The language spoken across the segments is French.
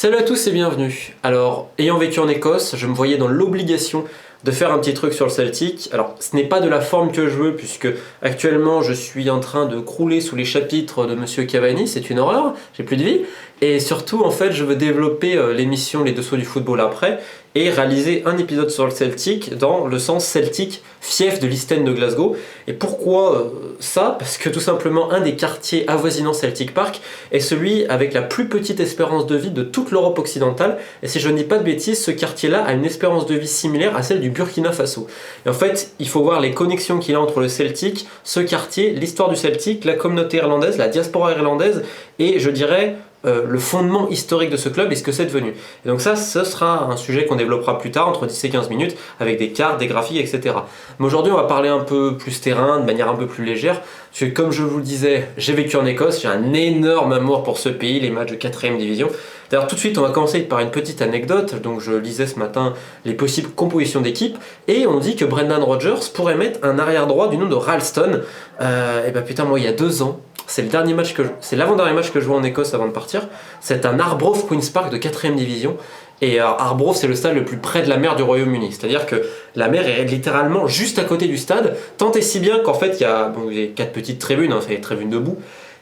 Salut à tous et bienvenue. Alors, ayant vécu en Écosse, je me voyais dans l'obligation de faire un petit truc sur le Celtic. Alors, ce n'est pas de la forme que je veux, puisque actuellement je suis en train de crouler sous les chapitres de Monsieur Cavani, c'est une horreur, j'ai plus de vie. Et surtout, en fait, je veux développer l'émission Les Dessous du football après, et réaliser un épisode sur le Celtic dans le sens Celtic, fief de l'East End de Glasgow. Et pourquoi ça? Parce que tout simplement, un des quartiers avoisinant Celtic Park est celui avec la plus petite espérance de vie de toute l'Europe occidentale. Et si je ne dis pas de bêtises, ce quartier-là a une espérance de vie similaire à celle du Burkina Faso. Et en fait, il faut voir les connexions qu'il y a entre le Celtic, ce quartier, l'histoire du Celtic, la communauté irlandaise, la diaspora irlandaise, et je dirais le fondement historique de ce club et ce que c'est devenu. Et donc ça, ce sera un sujet qu'on développera plus tard, entre 10 et 15 minutes, avec des cartes, des graphiques, etc. Mais aujourd'hui, on va parler un peu plus terrain, de manière un peu plus légère, parce que comme je vous le disais, j'ai vécu en Écosse, j'ai un énorme amour pour ce pays, les matchs de 4ème division. D'ailleurs, tout de suite, on va commencer par une petite anecdote. Donc je lisais ce matin les possibles compositions d'équipe, et on dit que Brendan Rodgers pourrait mettre un arrière-droit du nom de Ralston. Et ben putain, moi, il y a 2 ans, c'est l'avant-dernier match que je vois en Écosse avant de partir. C'est un Arbroath Queen's Park de 4ème division. Et Arbroath, c'est le stade le plus près de la mer du Royaume-Uni. C'est-à-dire que la mer est littéralement juste à côté du stade, tant et si bien qu'en fait, il y a 4 petites tribunes, c'est des tribunes debout.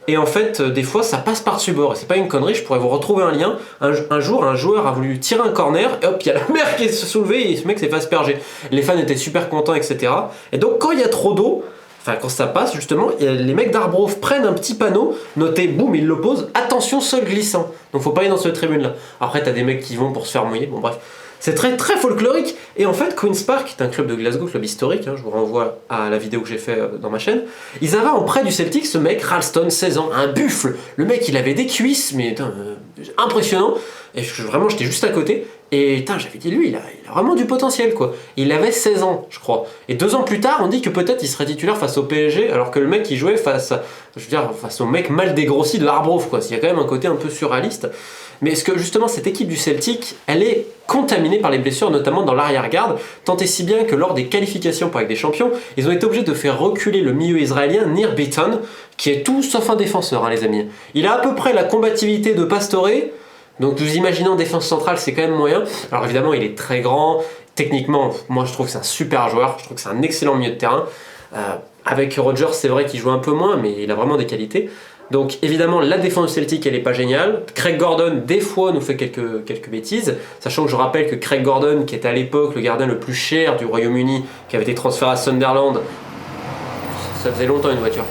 Et en fait, des fois, ça passe par-dessus bord. Et c'est pas une connerie, je pourrais vous retrouver un lien. Un jour, un joueur a voulu tirer un corner, et hop, il y a la mer qui est soulevée, et ce mec s'est fait asperger. Les fans étaient super contents, etc. Et donc, quand il y a trop d'eau, enfin, quand ça passe, justement, les mecs d'Arbroath prennent un petit panneau, noté, boum, ils le posent, attention, sol glissant. Donc faut pas aller dans cette tribune-là. Après, t'as des mecs qui vont pour se faire mouiller, bon bref. C'est très très folklorique. Et en fait, Queen's Park, qui est un club de Glasgow, club historique, je vous renvoie à la vidéo que j'ai fait dans ma chaîne, ils avaient en prêt du Celtic ce mec, Ralston, 16 ans, un buffle. Le mec, il avait des cuisses, mais impressionnant. Et vraiment, j'étais juste à côté. Et j'avais dit, lui, il a vraiment du potentiel, quoi. Il avait 16 ans, je crois. Et 2 ans plus tard, on dit que peut-être il serait titulaire face au PSG, alors que le mec, il jouait face au mec mal dégrossi de Arbroath, quoi. Il y a quand même un côté un peu surréaliste. Mais est-ce que justement, cette équipe du Celtic, elle est contaminée par les blessures, notamment dans l'arrière-garde, tant et si bien que lors des qualifications pour la Ligue des Champions, ils ont été obligés de faire reculer le milieu israélien Nir Bitton, qui est tout sauf un défenseur, les amis. Il a à peu près la combativité de Pastore. Donc vous imaginez en défense centrale, c'est quand même moyen. Alors évidemment, il est très grand. Techniquement, moi je trouve que c'est un super joueur. Je trouve que c'est un excellent milieu de terrain. Avec Rodgers, c'est vrai qu'il joue un peu moins, mais il a vraiment des qualités. Donc évidemment, la défense du Celtic, elle n'est pas géniale. Craig Gordon, des fois, nous fait quelques bêtises. Sachant que je rappelle que Craig Gordon, qui était à l'époque le gardien le plus cher du Royaume-Uni, qui avait été transféré à Sunderland, ça faisait longtemps une voiture,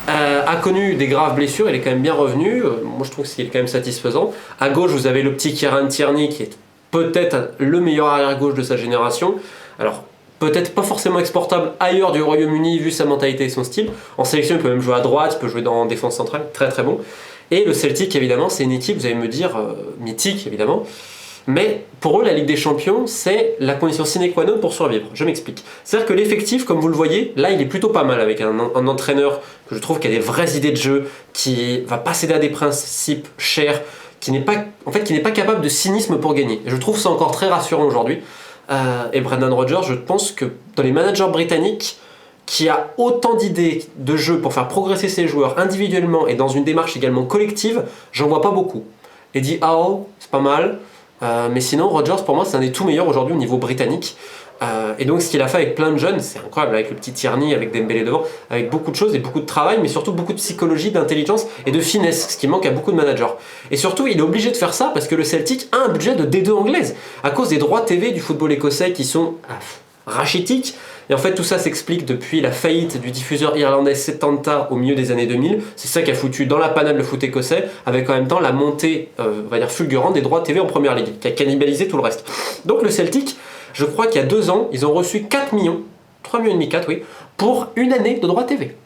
a connu des graves blessures, il est quand même bien revenu. Moi je trouve que c'est quand même satisfaisant. À gauche, vous avez le petit Kieran Tierney qui est peut-être le meilleur arrière-gauche de sa génération. Alors, peut-être pas forcément exportable ailleurs du Royaume-Uni vu sa mentalité et son style. En sélection, il peut même jouer à droite, il peut jouer en défense centrale, très très bon. Et le Celtic, évidemment, c'est une équipe, vous allez me dire, mythique évidemment. Mais pour eux, la Ligue des Champions, c'est la condition sine qua non pour survivre. Je m'explique. C'est-à-dire que l'effectif, comme vous le voyez, là, il est plutôt pas mal avec un entraîneur que je trouve qui a des vraies idées de jeu, qui va pas céder à des principes chers, qui n'est pas capable de cynisme pour gagner. Et je trouve ça encore très rassurant aujourd'hui. Et Brendan Rodgers, je pense que dans les managers britanniques, qui a autant d'idées de jeu pour faire progresser ses joueurs individuellement et dans une démarche également collective, j'en vois pas beaucoup. Eddie Howe, c'est pas mal. Mais sinon, Rodgers, pour moi, c'est un des tout meilleurs aujourd'hui au niveau britannique. Et donc, ce qu'il a fait avec plein de jeunes, c'est incroyable, avec le petit Tierney, avec Dembélé devant, avec beaucoup de choses et beaucoup de travail, mais surtout beaucoup de psychologie, d'intelligence et de finesse, ce qui manque à beaucoup de managers. Et surtout, il est obligé de faire ça parce que le Celtic a un budget de D2 anglaise, à cause des droits TV du football écossais qui sont rachitiques. Et en fait, tout ça s'explique depuis la faillite du diffuseur irlandais Setanta au milieu des années 2000. C'est ça qui a foutu dans la panade le foot écossais, avec en même temps la montée, on va dire, fulgurante des droits TV en première ligue, qui a cannibalisé tout le reste. Donc le Celtic, je crois qu'il y a 2 ans, ils ont reçu 4 millions, 3 millions et demi, 4, oui, pour une année de droits TV.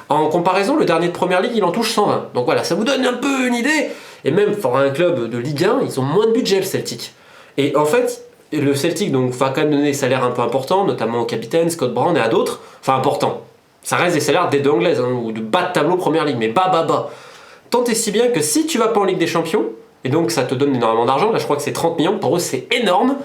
En comparaison, le dernier de première ligue, il en touche 120. Donc voilà, ça vous donne un peu une idée. Et même pour un club de Ligue 1, ils ont moins de budget, le Celtic. Et en fait, le Celtic va quand même donner des salaires un peu importants, notamment au capitaine, Scott Brown et à d'autres. Enfin, importants. Ça reste des salaires des 2 anglaises, ou de bas de tableau première ligue, mais bas. Tant et si bien que si tu vas pas en Ligue des Champions, et donc ça te donne énormément d'argent, là je crois que c'est 30 millions, pour eux c'est énorme,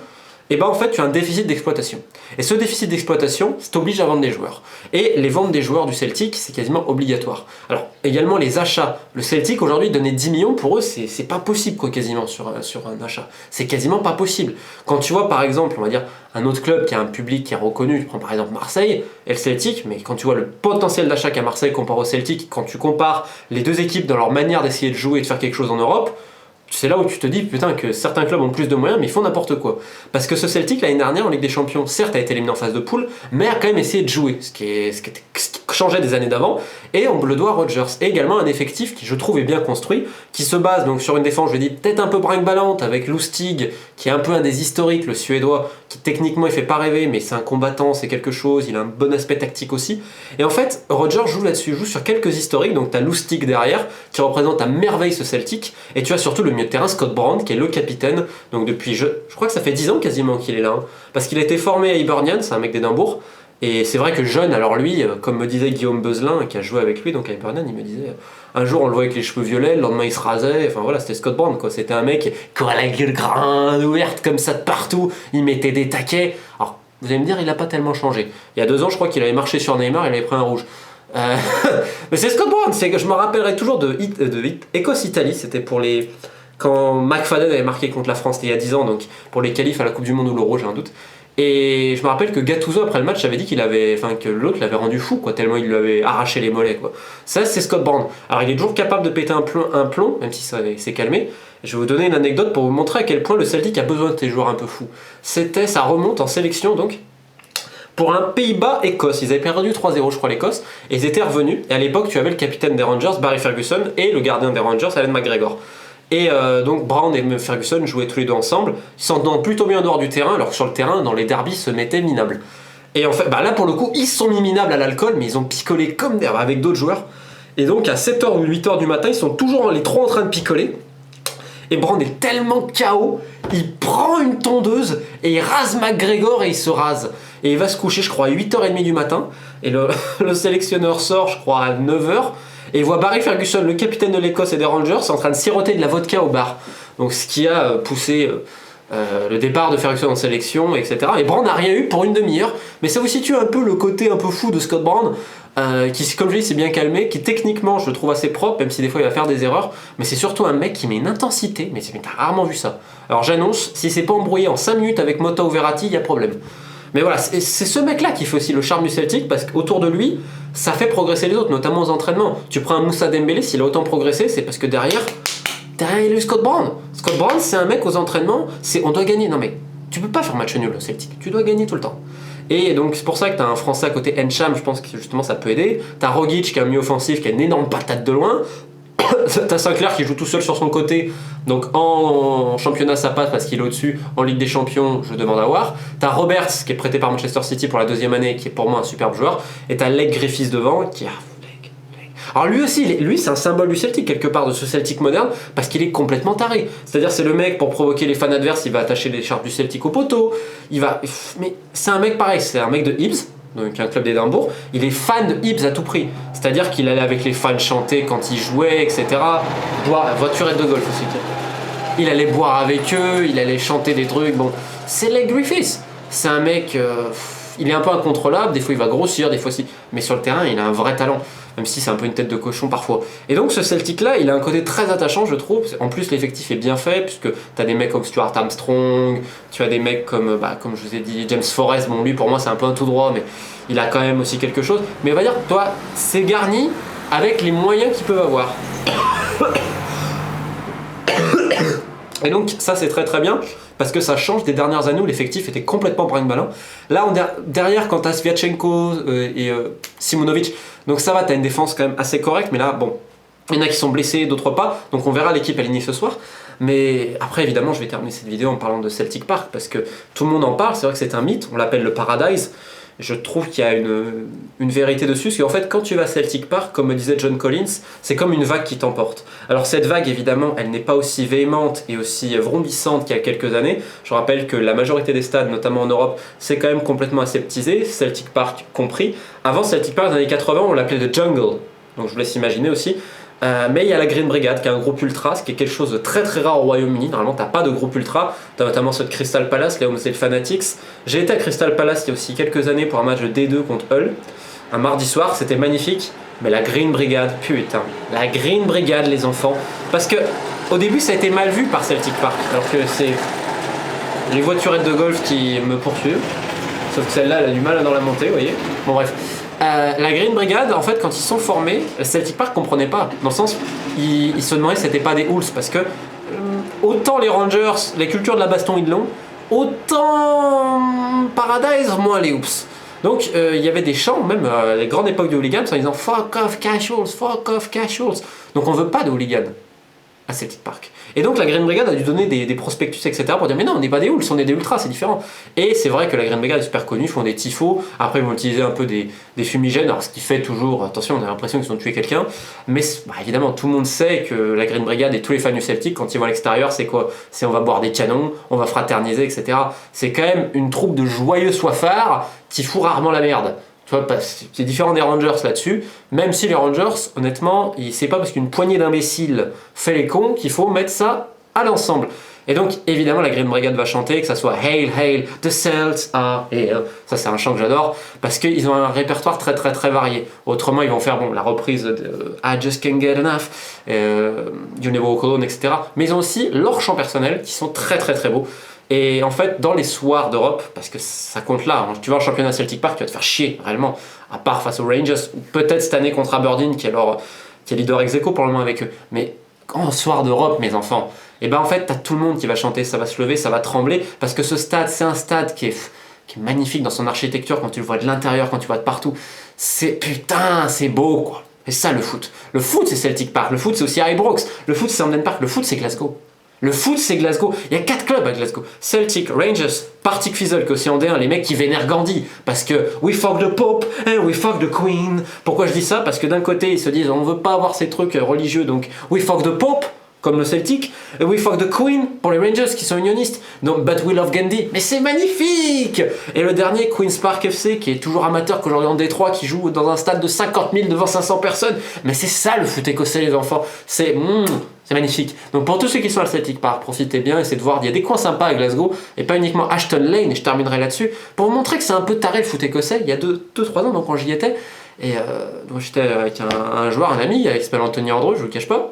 et ben en fait tu as un déficit d'exploitation. Et ce déficit d'exploitation, ça t'oblige à vendre des joueurs. Et les ventes des joueurs du Celtic, c'est quasiment obligatoire. Alors également les achats. Le Celtic aujourd'hui donner 10 millions, pour eux c'est pas possible quoi quasiment sur un achat. C'est quasiment pas possible. Quand tu vois par exemple, on va dire un autre club qui a un public qui est reconnu, tu prends par exemple Marseille et le Celtic, mais quand tu vois le potentiel d'achat qu'a Marseille comparé au Celtic, quand tu compares les deux équipes dans leur manière d'essayer de jouer et de faire quelque chose en Europe, c'est là où tu te dis putain que certains clubs ont plus de moyens mais ils font n'importe quoi. Parce que ce Celtic l'année dernière en Ligue des Champions, certes a été éliminé en phase de poule, mais a quand même essayé de jouer, ce qui changeait des années d'avant, et on le doit à Rodgers. Et également un effectif qui je trouve est bien construit, qui se base donc sur une défense, je dis peut-être un peu brinque-ballante, avec Lustig, qui est un peu un des historiques, le Suédois, qui techniquement il fait pas rêver, mais c'est un combattant, c'est quelque chose, il a un bon aspect tactique aussi. Et en fait, Rodgers joue là-dessus, joue sur quelques historiques, donc tu as Lustig derrière, qui représente à merveille ce Celtic, et tu as surtout le milieu de terrain Scott Brown, qui est le capitaine, donc depuis, je crois que ça fait 10 ans quasiment qu'il est là, hein, parce qu'il a été formé à Hibernian, c'est un mec d'Édimbourg, et c'est vrai que jeune, alors lui, comme me disait Guillaume Beuzelin, qui a joué avec lui, donc à Hibernian, il me disait, un jour on le voit avec les cheveux violets, le lendemain il se rasait, enfin voilà, c'était Scott Brown, quoi. C'était un mec qui avait la gueule grande, ouverte comme ça de partout, il mettait des taquets. Alors, vous allez me dire, il n'a pas tellement changé. Il y a 2 ans, je crois qu'il avait marché sur Neymar, il avait pris un rouge. Mais c'est Scott Brown, c'est que je me rappellerai toujours de Écosse-Italie, c'était pour les... Quand McFadden avait marqué contre la France il y a 10 ans, donc pour les qualifs à la Coupe du Monde ou l'Euro, j'ai un doute. Et je me rappelle que Gattuso après le match avait dit que l'autre l'avait rendu fou, quoi, tellement il lui avait arraché les mollets, quoi. Ça c'est Scott Brown. Alors il est toujours capable de péter un plomb, même si ça s'est calmé. Je vais vous donner une anecdote pour vous montrer à quel point le Celtic a besoin de ces joueurs un peu fous. Ça remonte en sélection donc. Pour un Pays-Bas-Écosse, ils avaient perdu 3-0 je crois l'Écosse, et ils étaient revenus, et à l'époque tu avais le capitaine des Rangers, Barry Ferguson, et le gardien des Rangers, Alan McGregor. Et donc Brown et Ferguson jouaient tous les deux ensemble, ils s'entendent plutôt bien en dehors du terrain, alors que sur le terrain, dans les derbies, ils se mettaient minables. Et en fait, là pour le coup, ils se sont mis minables à l'alcool, mais ils ont picolé comme d'herbe avec d'autres joueurs. Et donc à 7h ou 8h du matin, ils sont toujours les trois en train de picoler. Et Brown est tellement KO, il prend une tondeuse et il rase McGregor et il se rase. Et il va se coucher, je crois, à 8h30 du matin. Et le sélectionneur sort, je crois, à 9h. Et il voit Barry Ferguson, le capitaine de l'Écosse et des Rangers, en train de siroter de la vodka au bar. Donc ce qui a poussé le départ de Ferguson en sélection, etc. Et Brown n'a rien eu pour une demi-heure. Mais ça vous situe un peu le côté un peu fou de Scott Brown, qui, comme je dis, s'est bien calmé, qui techniquement, je le trouve assez propre, même si des fois il va faire des erreurs. Mais c'est surtout un mec qui met une intensité, mais t'as rarement vu ça. Alors j'annonce, si c'est pas embrouillé en 5 minutes avec Mota ou Verratti, il y a problème. Mais voilà, c'est ce mec-là qui fait aussi le charme du Celtic, parce qu'autour de lui, ça fait progresser les autres, notamment aux entraînements. Tu prends un Moussa Dembélé, s'il a autant progressé, c'est parce que derrière, il y a eu Scott Brown. Scott Brown, c'est un mec aux entraînements, on doit gagner. Non mais, tu peux pas faire match nul au Celtic, tu dois gagner tout le temps. Et donc c'est pour ça que t'as un Français à côté, Encham, je pense que justement ça peut aider. T'as Rogic qui est un milieu offensif, qui a une énorme patate de loin. T'as Sinclair qui joue tout seul sur son côté, donc en championnat ça passe parce qu'il est au-dessus, en Ligue des Champions je demande à voir. T'as Roberts qui est prêté par Manchester City pour la 2e année, qui est pour moi un superbe joueur, et t'as Leg Griffiths devant qui a... Alors lui aussi, lui c'est un symbole du Celtic quelque part, de ce Celtic moderne, parce qu'il est complètement taré. C'est-à-dire c'est le mec, pour provoquer les fans adverses, il va attacher les charpes du Celtic au poteau, mais c'est un mec pareil, c'est un mec de Hibs, donc un club d'Édimbourg, il est fan de Hibs à tout prix. C'est-à-dire qu'il allait avec les fans chanter quand ils jouaient, etc. Voiturette de golf aussi. Il allait boire avec eux, il allait chanter des trucs. Bon, c'est Leg Griffiths. C'est un mec, il est un peu incontrôlable, des fois il va grossir, des fois si. Mais sur le terrain, il a un vrai talent. Même si c'est un peu une tête de cochon parfois. Et donc ce Celtic-là, il a un côté très attachant, je trouve. En plus, l'effectif est bien fait, puisque tu as des mecs comme Stuart Armstrong, tu as des mecs comme je vous ai dit, James Forrest. Bon, lui, pour moi, c'est un peu un tout droit, mais il a quand même aussi quelque chose. Mais on va dire, toi, c'est garni avec les moyens qu'ils peuvent avoir. Et donc, ça, c'est très très bien, parce que ça change des dernières années où l'effectif était complètement brinque-ballin. Là, derrière, quand tu as Sviatchenko et Simonovic, donc ça va, tu as une défense quand même assez correcte, mais là, bon, il y en a qui sont blessés, d'autres pas, donc on verra l'équipe alignée ce soir. Mais après, évidemment, je vais terminer cette vidéo en parlant de Celtic Park, parce que tout le monde en parle, c'est vrai que c'est un mythe, on l'appelle le Paradise. Je trouve qu'il y a une vérité dessus, parce qu'en fait, quand tu vas à Celtic Park, comme me disait John Collins, c'est comme une vague qui t'emporte. Alors cette vague, évidemment, elle n'est pas aussi véhémente et aussi vrombissante qu'il y a quelques années. Je rappelle que la majorité des stades, notamment en Europe, c'est quand même complètement aseptisé, Celtic Park compris. Avant Celtic Park, dans les années 80, on l'appelait The Jungle, donc je vous laisse imaginer aussi. Mais il y a la Green Brigade qui est un groupe ultra, ce qui est quelque chose de très très rare au Royaume-Uni. Normalement, t'as pas de groupe ultra. T'as notamment ceux de Crystal Palace, les Home State Fanatics. J'ai été à Crystal Palace il y a aussi quelques années pour un match de D2 contre Hull. Un mardi soir, c'était magnifique. Mais la Green Brigade, putain, la Green Brigade, les enfants. Parce que au début, ça a été mal vu par Celtic Park, alors que c'est les voiturettes de golf qui me poursuivent. Sauf que celle-là, elle a du mal dans la montée, vous voyez. Bon, bref. La Green Brigade, en fait, quand ils sont formés, Celtic Park comprenait pas. Dans le sens, ils se demandaient si c'était pas des Hulls, parce que autant les Rangers, les cultures de la baston, ils l'ont, autant Paradise, moins les Hoops. Donc il y avait des chants, même à la grande époque de hooligans, en disant fuck off casuals, fuck off casuals. Donc on veut pas de hooligans à Celtic Park. Et donc la Green Brigade a dû donner des prospectus, etc. pour dire mais non, on n'est pas des Hulls, on est des Ultras, c'est différent. Et c'est vrai que la Green Brigade est super connue, ils font des tifos, après ils vont utiliser un peu des fumigènes, alors ce qui fait toujours, attention, on a l'impression qu'ils ont tué quelqu'un, mais bah, évidemment tout le monde sait que la Green Brigade et tous les fans du Celtic, quand ils vont à l'extérieur, c'est quoi? C'est on va boire des canons, on va fraterniser, etc. C'est quand même une troupe de joyeux soifards qui fout rarement la merde. Tu vois, c'est différent des Rangers là-dessus, même si les Rangers, honnêtement, c'est pas parce qu'une poignée d'imbéciles fait les cons qu'il faut mettre ça à l'ensemble. Et donc, évidemment, la Green Brigade va chanter, que ça soit Hail, Hail, the Celts are here. Ça, c'est un chant que j'adore, parce qu'ils ont un répertoire très très très varié. Autrement, ils vont faire la reprise de I Just Can't Get Enough, You Never Walk Alone, etc. Mais ils ont aussi leurs chants personnels qui sont très très très beaux. Et en fait, dans les soirs d'Europe, parce que ça compte là, hein, tu vas en championnat Celtic Park, tu vas te faire chier, réellement, à part face aux Rangers, ou peut-être cette année contre Aberdeen, qui est leader ex aequo pour le moment avec eux. Mais en soir d'Europe, mes enfants, et ben en fait, t'as tout le monde qui va chanter, ça va se lever, ça va trembler, parce que ce stade, c'est un stade qui est magnifique dans son architecture, quand tu le vois de l'intérieur, quand tu le vois de partout. Putain, c'est beau, quoi. C'est ça le foot. Le foot, c'est Celtic Park, le foot, c'est aussi Ibrox, le foot, c'est Hampden Park, le foot, c'est Glasgow. Le foot, c'est Glasgow. Il y a 4 clubs à Glasgow. Celtic, Rangers, Partick Thistle, qui est aussi en D1, les mecs qui vénèrent Gandhi. Parce que we fuck the Pope and we fuck the Queen. Pourquoi je dis ça? Parce que d'un côté, ils se disent on veut pas avoir ces trucs religieux, donc we fuck the Pope, comme le Celtic, et we fuck the Queen pour les Rangers qui sont unionistes. Donc, but we love Gandhi. Mais c'est magnifique! Et le dernier, Queen's Park FC, qui est toujours amateur qu'aujourd'hui en Détroit, qui joue dans un stade de 50 000 devant 500 personnes. Mais c'est ça le foot écossais, les enfants. C'est magnifique. Donc pour tous ceux qui sont à Celtic Park, profitez bien, essayez de voir, il y a des coins sympas à Glasgow, et pas uniquement Ashton Lane, et je terminerai là-dessus, pour vous montrer que c'est un peu taré le foot écossais. Il y a 2-3 ans, donc quand j'y étais, et donc j'étais avec un joueur, un ami, qui s'appelle Anthony Andrew, je vous le cache pas,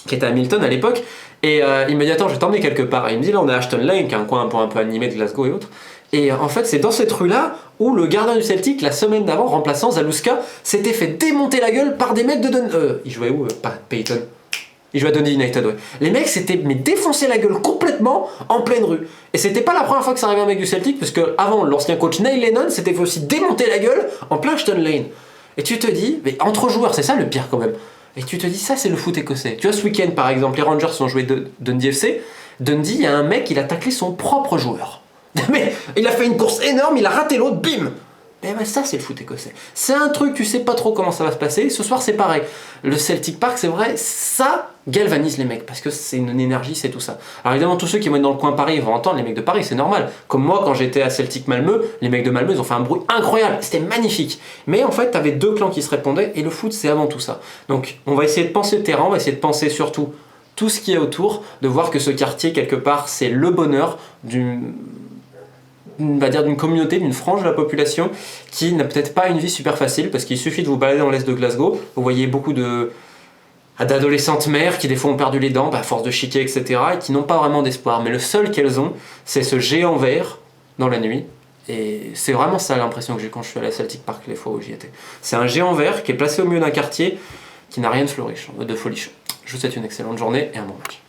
qui était à Hamilton à l'époque, et il m'a dit attends, je vais t'emmener quelque part. Et il me dit là on est à Ashton Lane, qui est un coin un peu animé de Glasgow et autres. Et en fait, c'est dans cette rue-là où le gardien du Celtic, la semaine d'avant, remplaçant Zaluska, s'était fait démonter la gueule par des mecs de il jouait où Pas Peyton. Il jouait à Dundee United, ouais. Les mecs s'étaient défoncé la gueule complètement en pleine rue. Et c'était pas la première fois que ça arrivait à un mec du Celtic, parce que avant, l'ancien coach Neil Lennon s'était fait aussi démonter la gueule en plein Ashton Lane. Et tu te dis, mais entre joueurs, c'est ça le pire quand même. Et tu te dis, ça c'est le foot écossais. Tu vois, ce week-end par exemple, les Rangers ont joué Dundee FC. Dundee, il y a un mec, il a taclé son propre joueur. Mais il a fait une course énorme, il a raté l'autre, bim! Et ben ça c'est le foot écossais. C'est un truc, tu sais pas trop comment ça va se passer. Ce soir c'est pareil. Le Celtic Park, c'est vrai, ça galvanise les mecs parce que c'est une énergie, c'est tout ça. Alors évidemment tous ceux qui vont être dans le coin Paris vont entendre les mecs de Paris, c'est normal. Comme moi quand j'étais à Celtic Malmö, les mecs de Malmö ils ont fait un bruit incroyable, c'était magnifique. Mais en fait t'avais 2 clans qui se répondaient et le foot c'est avant tout ça. Donc on va essayer de penser le terrain, on va essayer de penser surtout tout ce qu'il y a autour, de voir que ce quartier quelque part c'est le bonheur on va dire d'une communauté, d'une frange de la population qui n'a peut-être pas une vie super facile parce qu'il suffit de vous balader dans l'est de Glasgow, vous voyez beaucoup d'adolescentes mères qui des fois ont perdu les dents à force de chiquer, etc. et qui n'ont pas vraiment d'espoir. Mais le seul qu'elles ont, c'est ce géant vert dans la nuit. Et c'est vraiment ça l'impression que j'ai quand je suis allé à Celtic Park les fois où j'y étais. C'est un géant vert qui est placé au milieu d'un quartier qui n'a rien de folichon. Je vous souhaite une excellente journée et un bon match.